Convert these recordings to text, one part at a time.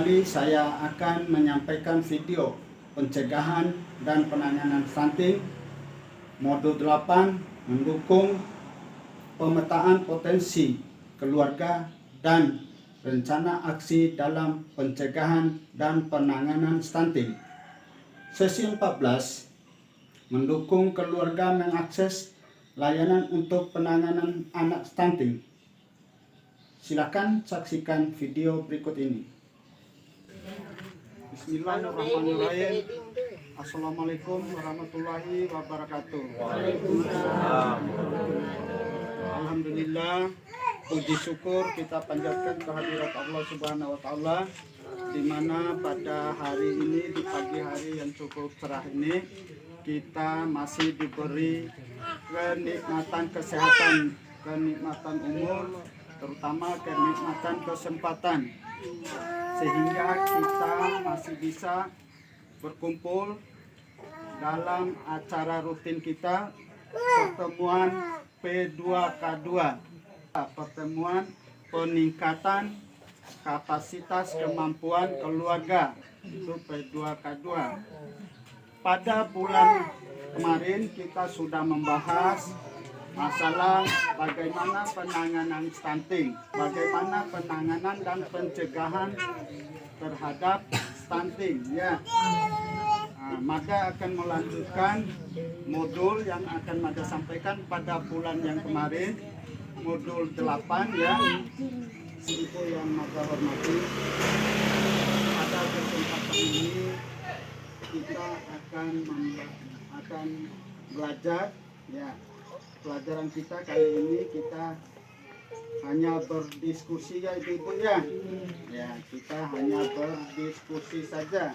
kembali saya akan menyampaikan video pencegahan dan penanganan stunting modul 8 mendukung pemetaan potensi keluarga dan rencana aksi dalam pencegahan dan penanganan stunting. Sesi 14 mendukung keluarga mengakses layanan untuk penanganan anak stunting. Silakan saksikan video berikut ini. Bismillahirrahmanirrahim. Assalamualaikum warahmatullahi wabarakatuh. Alhamdulillah, puji syukur kita panjatkan kehadirat Allah Subhanahu wa taala, di mana pada hari ini, di pagi hari yang cukup cerah ini, kita masih diberi kenikmatan kesehatan, kenikmatan umur, terutama kenikmatan kesempatan, sehingga kita masih bisa berkumpul dalam acara rutin kita, pertemuan P2K2, pertemuan peningkatan kapasitas kemampuan keluarga, itu P2K2. Pada bulan kemarin kita sudah membahas masalah bagaimana penanganan stunting, bagaimana penanganan dan pencegahan terhadap stunting, ya. Maka akan melanjutkan modul yang akan Mada sampaikan pada bulan yang kemarin, modul 8, ya. Ibu yang Mada hormati, pada kesempatan ini kita akan belajar, ya. Pelajaran kita kali ini kita hanya berdiskusi, ya ibu-ibu, ya. Ya, kita hanya berdiskusi saja.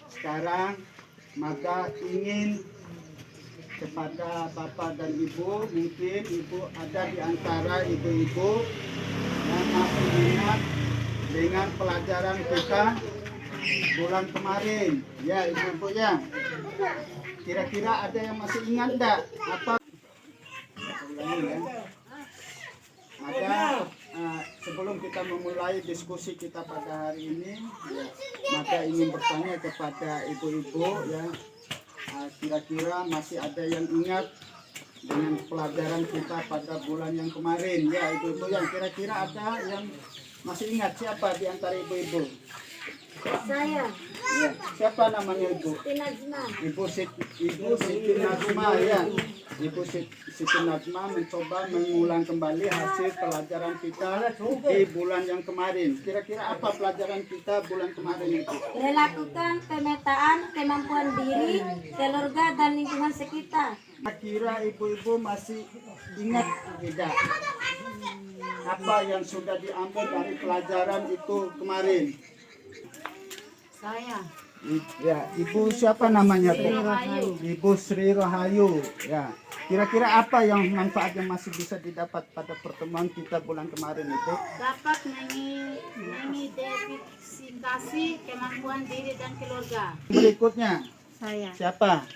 Sekarang maka ingin kepada Bapak dan Ibu, mungkin Ibu ada di antara ibu-ibu yang masih ingat dengan pelajaran kita bulan kemarin, ya ibu-ibu, ya. Kira-kira ada yang masih ingat enggak apa? Ya. Maka sebelum kita memulai diskusi kita pada hari ini, ya, maka ingin bertanya kepada ibu-ibu, ya, kira-kira masih ada yang ingat dengan pelajaran kita pada bulan yang kemarin, ya ibu-ibu, yang kira-kira ada yang masih ingat? Siapa di antara ibu-ibu? Saya. Ya, siapa namanya ibu? Ibu Siti Najma, ya. Ibu Siti Najma mencoba mengulang kembali hasil pelajaran kita di bulan yang kemarin. Kira-kira apa pelajaran kita bulan kemarin itu? Melakukan pemetaan kemampuan diri, keluarga dan lingkungan sekitar. Kira ibu-ibu masih ingat tidak? Apa yang sudah diambil dari pelajaran itu kemarin? Saya. Ya, Ibu siapa namanya, Bu? Ibu Sri Rahayu, ya. Kira-kira apa yang manfaat yang masih bisa didapat pada pertemuan kita bulan kemarin itu? Dapat mengidentifikasi kemampuan diri dan keluarga. Berikutnya, Saya. siapa?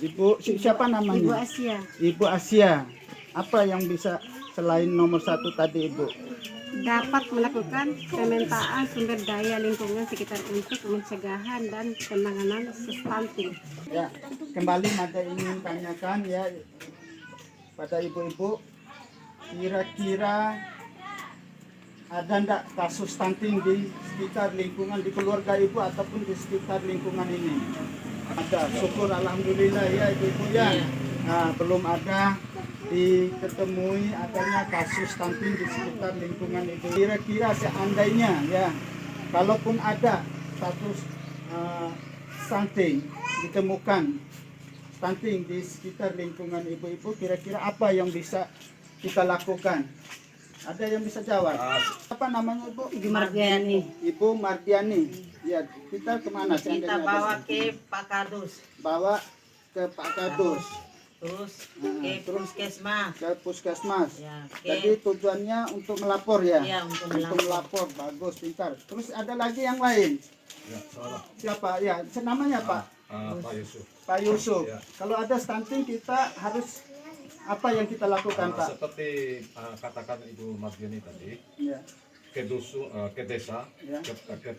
Ibu siapa namanya? Ibu Asia. Ibu Asia. Apa yang bisa selain nomor 1 tadi, Ibu? Dapat melakukan pemetaan sumber daya lingkungan sekitar untuk pencegahan dan penanganan stunting. Ya, kembali Mada ingin tanyakan, ya, pada ibu-ibu, kira-kira ada enggak kasus stunting di sekitar lingkungan, di keluarga ibu ataupun di sekitar lingkungan ini? Ada, syukur alhamdulillah, ya ibu-ibu, ya. Nah, belum ada diketemui adanya kasus stunting di sekitar lingkungan itu. Kira-kira seandainya, ya, kalaupun ada status stunting, ditemukan stunting di sekitar lingkungan ibu-ibu, kira-kira apa yang bisa kita lakukan? Ada yang bisa jawab? Apa namanya, Ibu? Ibu Mardiani. Ibu Mardiani. Ya, kita kemana? Kita bawa ke Pak Kadus, Bawa ke Pak Kadus. terus ke puskesmas. Ke puskesmas. Ya, Jadi tujuannya untuk melapor, ya? Ya, untuk melapor. Bagus, pintar. Terus ada lagi yang lain? Ya, salah. Siapa? Ya, namanya Pak? Pak Yusuf. Pak Yusuf. Ya. Kalau ada stunting kita harus apa yang kita lakukan, Pak? Seperti katakan Ibu Mardiani tadi, Ya. ke desa, Ya. ke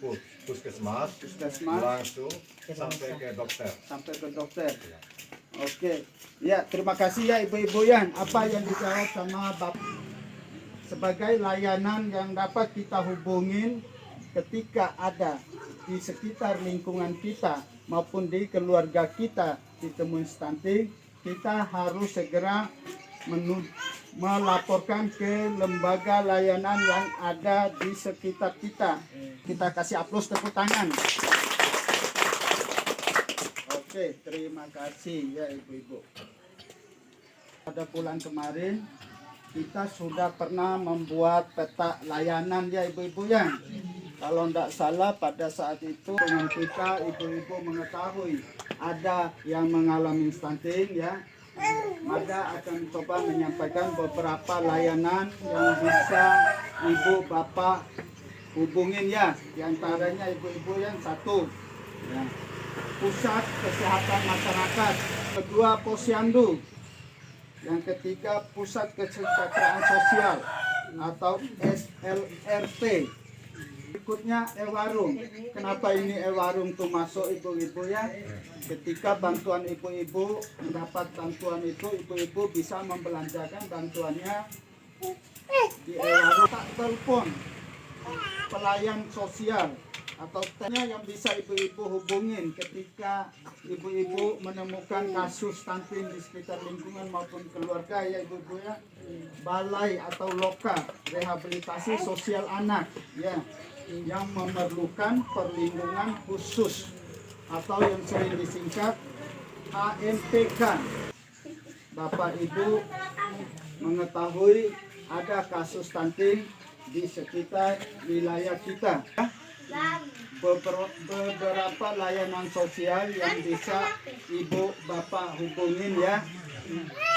puskesmas, Puskesmas langsung sampai ke dokter. sampai ke dokter. Ya. Oke, ya terima kasih ya ibu-ibu Yan. Apa yang dijawab sama Bapak sebagai layanan yang dapat kita hubungin ketika ada di sekitar lingkungan kita maupun di keluarga kita ditemui stunting, kita harus segera melaporkan ke lembaga layanan yang ada di sekitar kita. Kita kasih aplaus tepuk tangan. Oke, terima kasih ya ibu-ibu. Pada bulan kemarin kita sudah pernah membuat peta layanan ya ibu-ibu ya. Kalau tidak salah pada saat itu dengan kita ibu-ibu mengetahui ada yang mengalami stunting ya. Maka akan coba menyampaikan beberapa layanan yang bisa ibu bapak hubungin ya. Di antaranya ibu-ibu yang satu ya, Pusat Kesehatan Masyarakat, kedua Posyandu, yang ketiga Pusat Kesejahteraan Sosial atau SLRT, berikutnya Ewarung. Kenapa ini Ewarung tuh masuk ibu-ibu ya? Ketika bantuan ibu-ibu mendapat bantuan itu, ibu-ibu bisa membelanjakan bantuannya di Ewarung. Tak telepon pelayan sosial atau yang bisa ibu-ibu hubungin ketika ibu-ibu menemukan kasus stunting di sekitar lingkungan maupun keluarga ya ibu-ibu ya. Balai atau loka rehabilitasi sosial anak ya, yang memerlukan perlindungan khusus atau yang sering disingkat AMPK. Bapak Ibu mengetahui ada kasus stunting di sekitar wilayah kita. Beberapa layanan sosial yang bisa ibu bapak hubungin ya.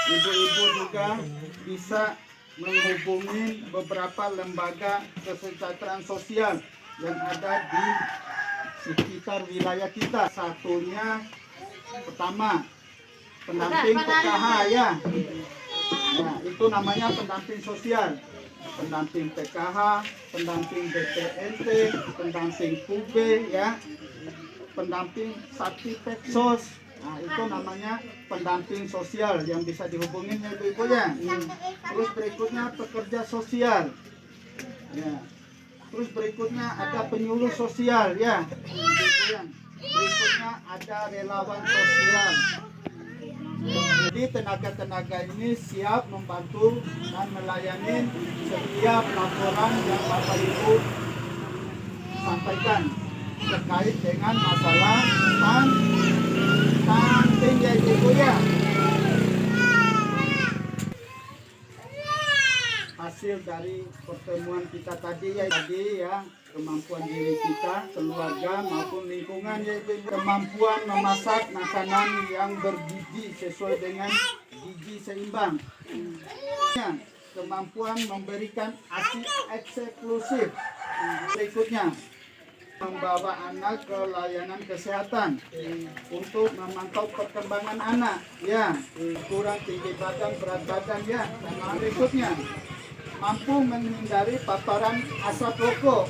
Ibu-ibu juga bisa menghubungi beberapa lembaga kesejahteraan sosial yang ada di sekitar wilayah kita. Satunya pertama pendamping PKH ya. Nah, itu namanya pendamping sosial. Pendamping PKH, pendamping BPNT, pendamping QB ya, pendamping Sakti Peksos. Nah, itu namanya pendamping sosial yang bisa dihubungin ya ibu-ibu ya. Terus berikutnya pekerja sosial. Ya. Terus berikutnya ada penyuluh sosial ya. Ibu-ibu ya. Berikutnya ada relawan sosial. Jadi tenaga-tenaga ini siap membantu dan melayani setiap laporan yang Bapak Ibu sampaikan terkait dengan masalah stunting ya ibu ya. Hasil dari pertemuan kita tadi ya, kemampuan diri kita, keluarga maupun lingkungan yaitu kemampuan memasak makanan yang bergizi sesuai dengan gizi seimbang. Kemampuan memberikan ASI eksklusif. Berikutnya membawa anak ke layanan kesehatan untuk memantau perkembangan anak ya, ukuran tinggi badan, berat badan ya. Dan berikutnya mampu menghindari paparan asap rokok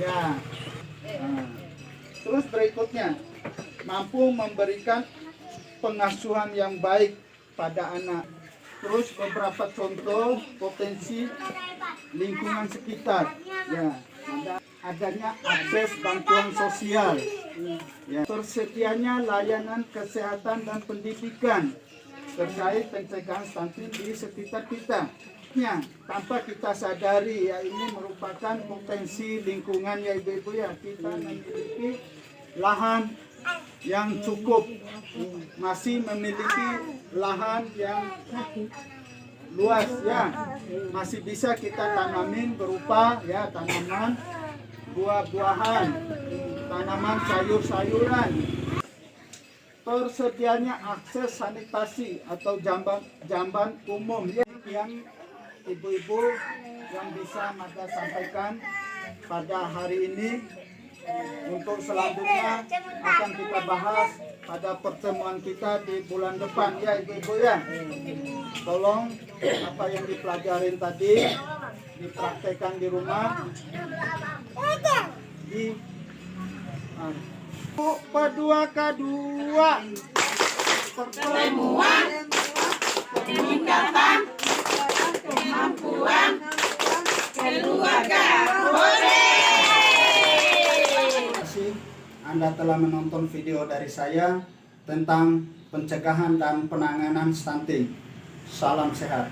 ya. Terus berikutnya mampu memberikan pengasuhan yang baik pada anak. Terus beberapa contoh potensi lingkungan sekitar ya, adanya akses bantuan sosial ya, tersedianya layanan kesehatan dan pendidikan terkait pencegahan stunting di sekitar kita. Tanpa kita sadari ya, ini merupakan potensi lingkungan ya ibu-ibu ya. Kita memiliki lahan yang cukup, masih memiliki lahan yang luas ya, masih bisa kita tanamin berupa ya tanaman buah-buahan, tanaman sayur-sayuran. Tersedianya akses sanitasi atau jamban umum ya, yang ibu-ibu yang bisa Mada sampaikan pada hari ini. Untuk selanjutnya akan kita bahas pada pertemuan kita di bulan depan ya ibu-ibu ya. Tolong apa yang dipelajarin tadi dipraktekkan di rumah. Di Padua K2 pertemuan peningkatan kemampuan keluarga. Terima kasih Anda telah menonton video dari saya tentang pencegahan dan penanganan stunting. Salam sehat.